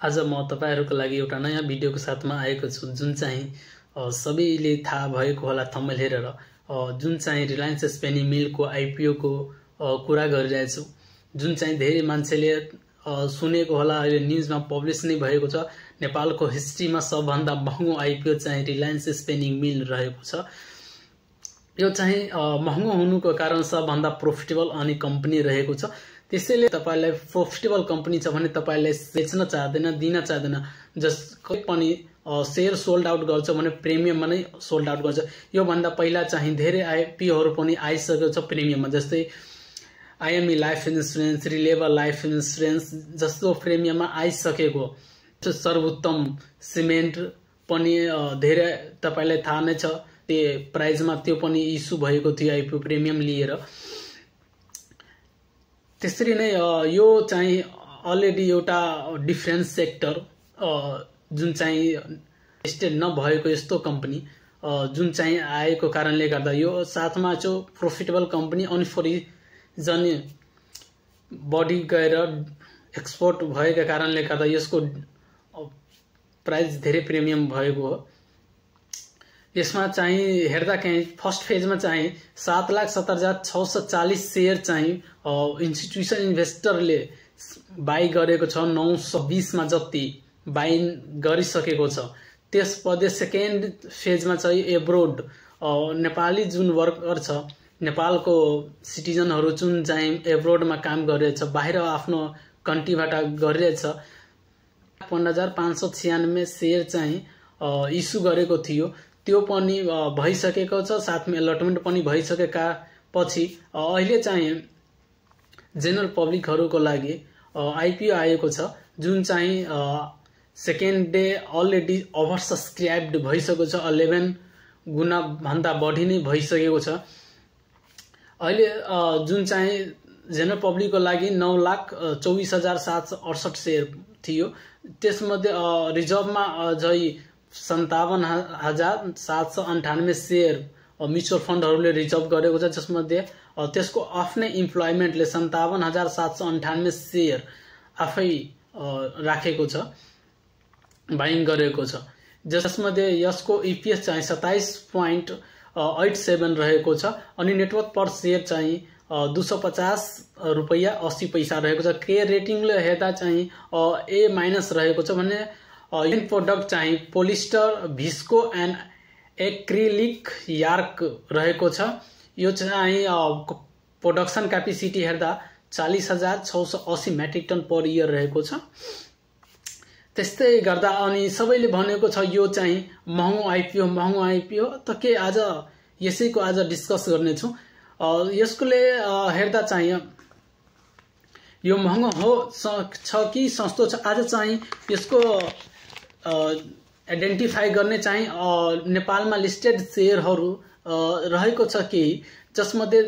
आज म तपाईहरुको लागि एउटा नयाँ भिडियोको साथमा आएको छु जुन चाहिँ सबैले थाहा भएको होला थम्बनेल हेरेर जुन चाहिँ रिलायन्स स्पेनी मिलको आईपीओ को कुरा गरिरहेछु जुन चाहिँ धेरै मान्छेले सुनेको होला अहिले न्यूजमा पब्लिश नै भएको छ। नेपालको हिस्ट्रीमा सबभन्दा महँगो आईपीओ चाहिँ रिलायन्स स्पेनी मिल रहेको छ। यो चाहिँ महँगो हुनुको कारण सबभन्दा प्रोफिटेबल अनि कम्पनी रहेको छ। त्यसैले तपाईलाई प्रोफिटेबल कम्पनी छ भने तपाईलाई बेच्न चाहदैन दिन चाहदैन जसको पनि शेयर सोल्ड आउट गर्छ भने प्रिमियममा नै सोल्ड आउट गर्छ। यो भन्दा पहिला चाहिँ धेरै आईपीओहरु पनि आइसकेको छ प्रिमियममा, जस्तै IME life insurance, reliable life insurance जस्तो प्रिमियममा आइसकेको। सर्वोत्तम सिमेन्ट पनि धेरै तपाईलाई थाहा नै छ, त्यो प्राइसमा त्यो पनि इस्यु भएको थियो आईपीओ प्रिमियम लिएर। त्यसरी नै यो चाहिँ अलरेडी एउटा डिफरेन्स सेक्टर जुन चाहिँ लिस्टेड नभएको यस्तो कम्पनी जुन चाहिँ आएको कारणले गर्दा यो साथमा जो प्रोफिटेबल कम्पनी अनि फरिजन बढी गएर एक्सपोर्ट भएका कारणले गर्दा यसको प्राइस धेरै प्रिमियम भएको हो। यसमा चाहिँ हेर्दाखेरि फर्स्ट फेजमा चाहिँ 7,70,640 शेयर चाहिँ इन्स्टिट्युसन इन्भेस्टरले बाई गरेको छ। 920 मा जति बाई गरिसकेको छ। त्यसपछि सेकेन्ड फेजमा चाहिँ एब्रोड नेपाली जुन वर्कर छ, नेपालको सिटिजनहरु जुन चाहिँ एब्रोडमा काम गरिरहेछ, बाहिर आफ्नो कन्ट्रीबाट गरिरहेछ, 5596 शेयर चाहिँ इस्यु गरेको थियो। त्यो पनि भइसकेको छ। साथमा अलटमेन्ट पनि भइसकेका पछि अहिले चाहिँ जनरल पब्लिकहरुको लागि आईपीओ आएको छ जुन चाहिँ second day already over subscribed भइसकेको छ। 11 गुना भन्दा बढी नै भइसकेको छ। अहिले जुन चाहिँ जनरल पब्लिकको लागि 9,24,768 शेयर थियो। त्यसमध्ये रिजर्भमा अझै 57,798 शेयर म्युचुअल फन्डहरुले रिजर्भ गरेको छ, जसमध्ये त्यसको आफ्नै इम्प्लोइमेन्टले 57,798 शेयर आफै राखेको छ, बाइङ गरेको छ। जसमध्ये यसको ईपीएस चाहिँ 27.87 रहेको छ अनि नेटवर्थ पर शेयर चाहिँ 250 रुपैयाँ 80 पैसा रहेको छ। के रेटिङले हेर्दा चाहिँ ए माइनस रहेको छ भने इन प्रोडक्ट चाहिँ पोलिस्टर, भिस्को एन्ड एक्रिलिक यार्क रहेको छ। यो चाहिँ प्रोडक्सन क्यापेसिटी हेर्दा 40,680 मेट्रिक टन पर इयर रहेको छ। त्यस्तै गर्दा अनि सबैले भनेको छ यो चाहिँ महँगो आईपीओ त के आज यसैको आज डिस्कस गर्ने छु। यसकोले हेर्दा चाहिँ यो महँगो हो छ कि सस्तो छ, आज चाहिँ यसको आइडेन्टिफाई गर्ने चाहिँ नेपालमा लिस्टेड शेयरहरु रहेको छ कि जसमध्ये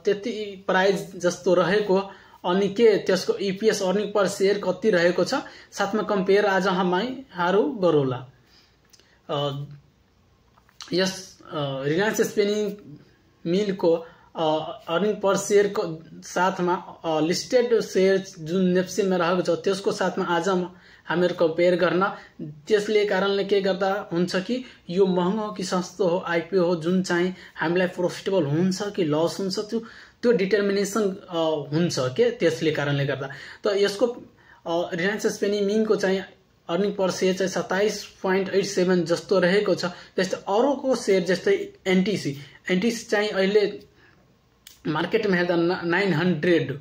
त्यति प्राइस जस्तो रहेको अनि के त्यसको ईपीएस अर्निङ पर शेयर कति रहेको छ, साथमा कम्पेयर आज हामीहरु गरौला। यस रिलायन्स स्पेनी मिलको अर्निङ पर शेयर को साथमा लिस्टेड शेयर जुन नेप्सीमा रहेको छ त्यसको साथमा आज हामीहरु कम्पेयर गर्न। त्यसले कारणले के गर्दा हुन्छ कि यो महँगो हो कि सस्तो हो आईपीओ हो जुन चाहिँ हामीलाई प्रोफिटेबल हुन्छ कि लस हुन्छ त्यो डिटर्मिनेसन हुन्छ के। त्यसले कारणले गर्दा त यसको रिलायन्स स्पेनी मिलको चाहिँ अर्निङ पर शेयर चाहिँ 27.87 जस्तो रहेको छ। त्यस्तै अरूको शेयर जस्तै एनटीसी चाहिँ अहिले मार्केटमा हेर्दा 900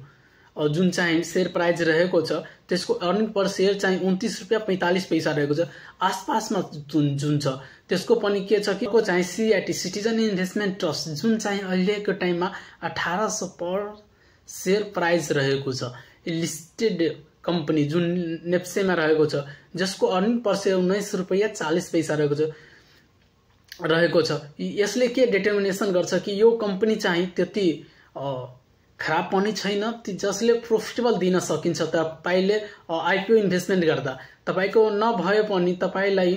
जुन चाहिँ शेयर प्राइस रहेको छ, त्यसको अर्निङ पर शेयर चाहिँ 29 रुपैयाँ 45 पैसा रहेको छ। आसपासमा जुन छ त्यसको पनि के छ कि को चाहिँ सीआईटी सिटिजन इन्भेस्टमेन्ट ट्रस्ट जुन चाहिँ अहिलेको टाइममा 1800 पर शेयर प्राइस रहेको छ। लिस्टेड कम्पनी जुन नेप्सेमा रहेको छ जसको अर्निङ पर शेयर 19 रुपैयाँ 40 पैसा रहेको छ। यसले के डिटर्मिनेसन गर्छ कि यो कम्पनी चाहिँ त्यति खराब पनि छैन जसले प्रोफिटेबल दिन सकिन्छ। तपाईले आईपीओ इन्भेस्टमेन्ट गर्दा तपाईको नभए पनि तपाईलाई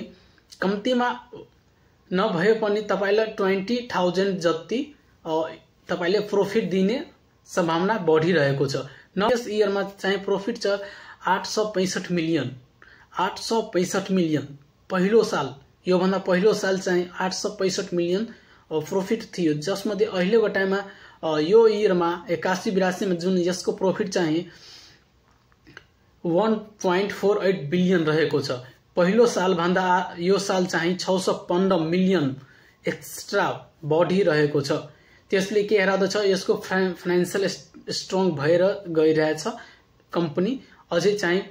कम्तीमा नभए पनि तपाईलाई 20,000 जति तपाईले प्रॉफिट दिने सम्भावना बढ़िरहेको छ। यस इयरमा चाहिँ प्रॉफिट छ 865 मिलियन 865 मिलियन पहिलो साल, योभन्दा पहिलो साल चाहिँ 865 मिलियन प्रॉफिट थियो, जसमध्ये अहिलेको टाइममा यो इयरमा 81-82 मा जुन यसको प्रॉफिट चाहिँ 1.48 बिलियन रहेको छ। पहिलो साल भन्दा यो साल चाहिँ 615 मिलियन एक्स्ट्रा बढी रहेको छ। त्यसले के हेर्दछ, यसको फाइनान्शियल स्ट्रङ भएर गइरहेछ कम्पनी, अझै चाहिँ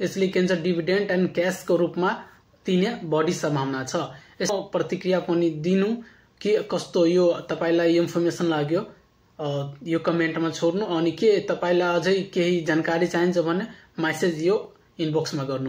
यसले के भन्छ डिभिडेन्ड एन्ड क्याशको रूपमा दिने बढी सम्भावना छ। यसको प्रतिक्रिया पनि दिनु के कस्तो यो तपाईलाई इन्फर्मेसन लाग्यो यो कमेन्टमा छोड्नु, अनि के तपाईलाई अझै केही जानकारी चाहिन्छ भने मेसेज यो इनबक्समा गर्नु।